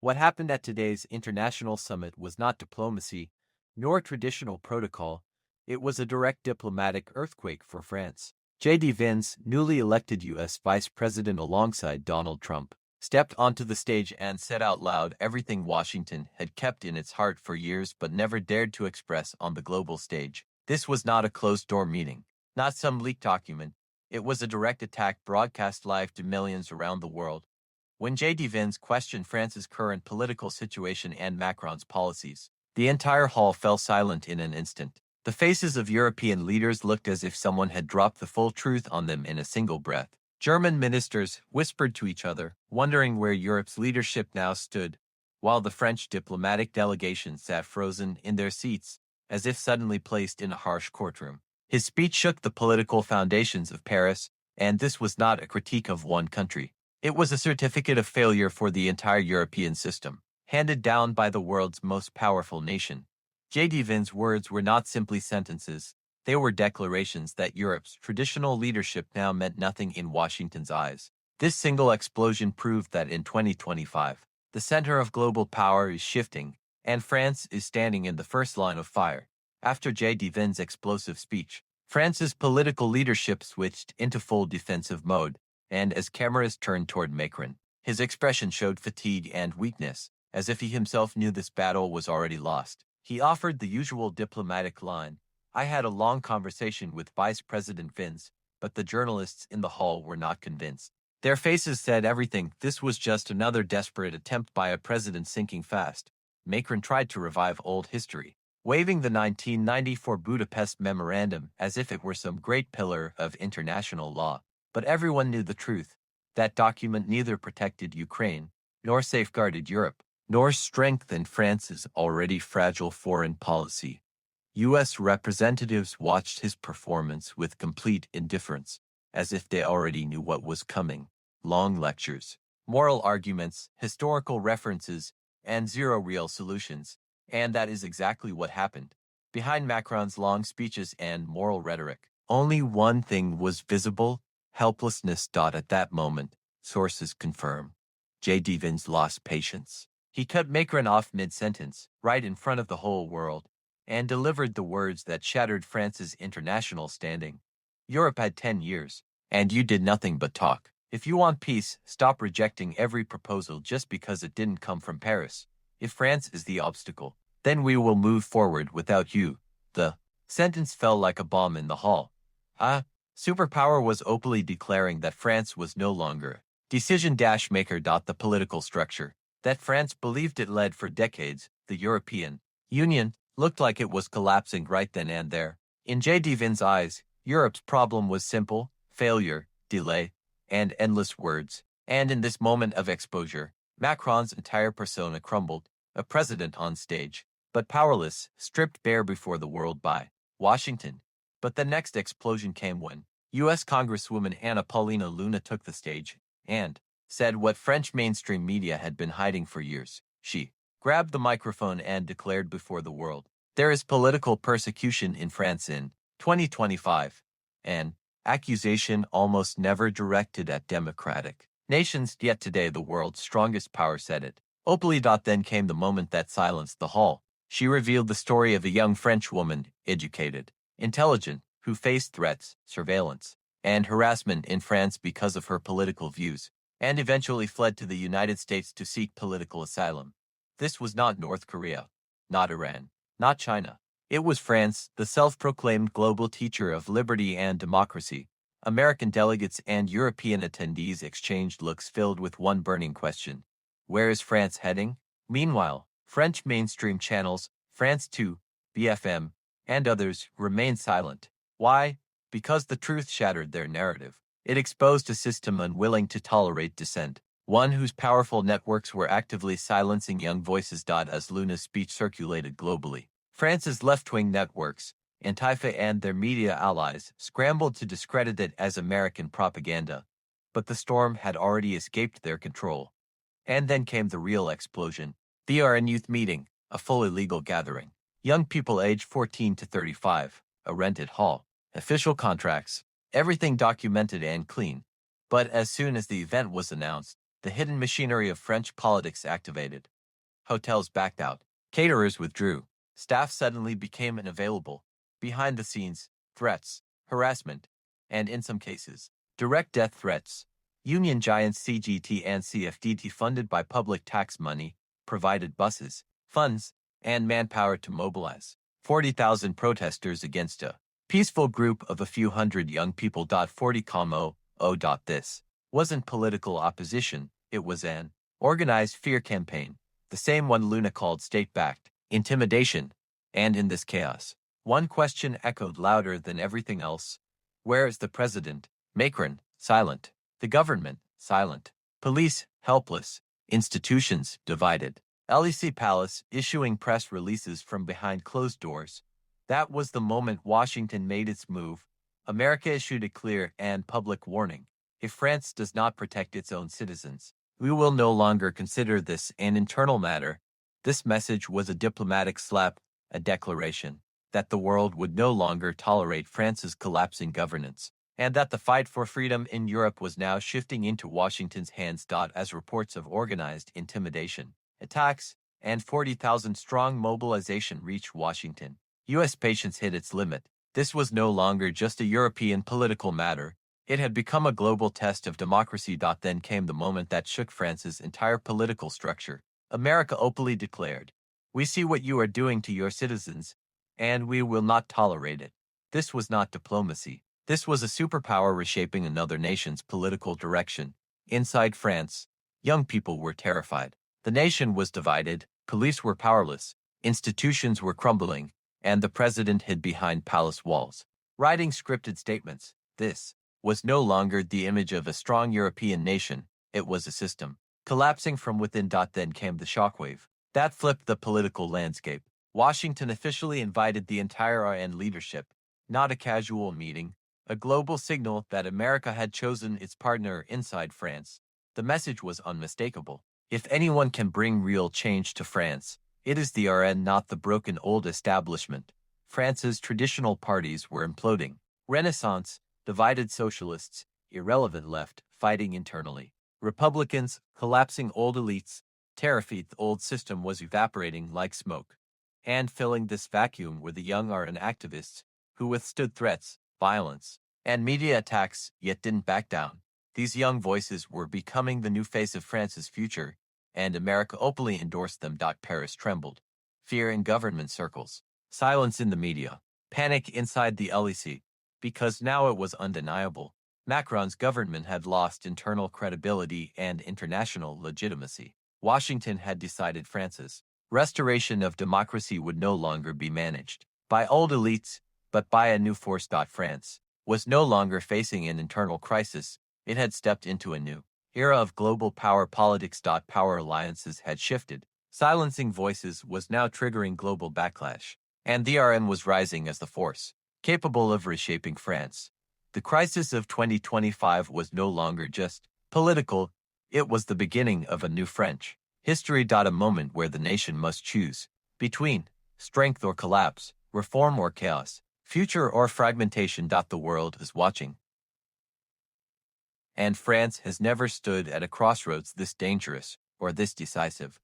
What happened at today's international summit was not diplomacy, nor traditional protocol. It was a direct diplomatic earthquake for France. J.D. Vance, newly elected U.S. Vice President alongside Donald Trump, stepped onto the stage and said out loud everything Washington had kept in its heart for years but never dared to express on the global stage. This was not a closed-door meeting, not some leaked document. It was a direct attack broadcast live to millions around the world. When J.D. Vance questioned France's current political situation and Macron's policies, the entire hall fell silent in an instant. The faces of European leaders looked as if someone had dropped the full truth on them in a single breath. German ministers whispered to each other, wondering where Europe's leadership now stood, while the French diplomatic delegation sat frozen in their seats, as if suddenly placed in a harsh courtroom. His speech shook the political foundations of Paris, and this was not a critique of one country. It was a certificate of failure for the entire European system, handed down by the world's most powerful nation. J.D. Vance's words were not simply sentences, they were declarations that Europe's traditional leadership now meant nothing in Washington's eyes. This single explosion proved that in 2025, the center of global power is shifting, and France is standing in the first line of fire. After J.D. Vance's explosive speech, France's political leadership switched into full defensive mode, and as cameras turned toward Macron, his expression showed fatigue and weakness, as if he himself knew this battle was already lost. He offered the usual diplomatic line, "I had a long conversation with Vice President Vance, but the journalists in the hall were not convinced. Their faces said everything. This was just another desperate attempt by a president sinking fast." Macron tried to revive old history, waving the 1994 Budapest Memorandum as if it were some great pillar of international law. But everyone knew the truth. That document neither protected Ukraine, nor safeguarded Europe, nor strengthened France's already fragile foreign policy. U.S. representatives watched his performance with complete indifference, as if they already knew what was coming. Long lectures, moral arguments, historical references, and zero real solutions. And that is exactly what happened. Behind Macron's long speeches and moral rhetoric, only one thing was visible: helplessness. At that moment, sources confirm, J.D. Vance lost patience. He cut Macron off mid-sentence, right in front of the whole world, and delivered the words that shattered France's international standing. "Europe had 10 years, and you did nothing but talk. If you want peace, stop rejecting every proposal just because it didn't come from Paris. If France is the obstacle, then we will move forward without you." The sentence fell like a bomb in the hall. Superpower was openly declaring that France was no longer decision-maker. The political structure that France believed it led for decades, the European Union, looked like it was collapsing right then and there. In J.D. Vance's eyes, Europe's problem was simple: failure, delay, and endless words. And in this moment of exposure, Macron's entire persona crumbled, a president on stage, but powerless, stripped bare before the world by Washington. But the next explosion came when U.S. Congresswoman Anna Paulina Luna took the stage and said what French mainstream media had been hiding for years. She grabbed the microphone and declared before the world, "There is political persecution in France in 2025, an accusation almost never directed at democratic nations, yet today the world's strongest power said it openly." Then came the moment that silenced the hall. She revealed the story of a young French woman, educated, intelligent, who faced threats, surveillance, and harassment in France because of her political views, and eventually fled to the United States to seek political asylum. This was not North Korea, not Iran, not China. It was France, the self-proclaimed global teacher of liberty and democracy. American delegates and European attendees exchanged looks filled with one burning question: where is France heading? Meanwhile, French mainstream channels, France 2, BFM, and others remained silent. Why? Because the truth shattered their narrative. It exposed a system unwilling to tolerate dissent, one whose powerful networks were actively silencing young voices. As Luna's speech circulated globally, France's left-wing networks, Antifa and their media allies, scrambled to discredit it as American propaganda. But the storm had already escaped their control. And then came the real explosion. The RN Youth Meeting, a fully legal gathering. Young people aged 14 to 35, a rented hall, official contracts, everything documented and clean. But as soon as the event was announced, The hidden machinery of French politics activated. Hotels backed out. Caterers withdrew. Staff suddenly became unavailable. Behind the scenes, threats, harassment, and in some cases, direct death threats. Union giants CGT and CFDT, funded by public tax money, provided buses, funds, and manpower to mobilize 40,000 protesters against a peaceful group of a few hundred young people. 40,000. This wasn't political opposition, it was an organized fear campaign, the same one Luna called state-backed intimidation. And in this chaos, one question echoed louder than everything else. Where is the president? Macron, silent. The government, silent. Police, helpless. Institutions, divided. LEC Palace, issuing press releases from behind closed doors. That was the moment Washington made its move. America issued a clear and public warning. If France does not protect its own citizens, we will no longer consider this an internal matter. This message was a diplomatic slap, a declaration that the world would no longer tolerate France's collapsing governance, and that the fight for freedom in Europe was now shifting into Washington's hands. As reports of organized intimidation, attacks, and 40,000-strong mobilization reached Washington, U.S. patience hit its limit. This was no longer just a European political matter. It had become a global test of democracy. Then came the moment that shook France's entire political structure. America openly declared, "We see what you are doing to your citizens, and we will not tolerate it." This was not diplomacy. This was a superpower reshaping another nation's political direction. Inside France, young people were terrified. The nation was divided, police were powerless, institutions were crumbling, and the president hid behind palace walls, writing scripted statements. This was no longer the image of a strong European nation, it was a system collapsing from within. Then came the shockwave that flipped the political landscape. Washington officially invited the entire RN leadership, not a casual meeting, a global signal that America had chosen its partner inside France. The message was unmistakable. If anyone can bring real change to France, it is the RN, not the broken old establishment. France's traditional parties were imploding. Renaissance, divided socialists, irrelevant left, fighting internally. Republicans, collapsing old elites, terrified the old system was evaporating like smoke. And filling this vacuum were the young RN activists who withstood threats, violence, and media attacks, yet didn't back down. These young voices were becoming the new face of France's future, and America openly endorsed them. Paris trembled. Fear in government circles, silence in the media, panic inside the LEC, because now it was undeniable. Macron's government had lost internal credibility and international legitimacy. Washington had decided France's restoration of democracy would no longer be managed by old elites, but by a new force. France was no longer facing an internal crisis, it had stepped into a new era of global power politics. Power alliances had shifted. Silencing voices was now triggering global backlash, and the RN was rising as the force capable of reshaping France. The crisis of 2025 was no longer just political, it was the beginning of a new French history. A moment where the nation must choose between strength or collapse, reform or chaos, future or fragmentation. The world is watching, and France has never stood at a crossroads this dangerous or this decisive.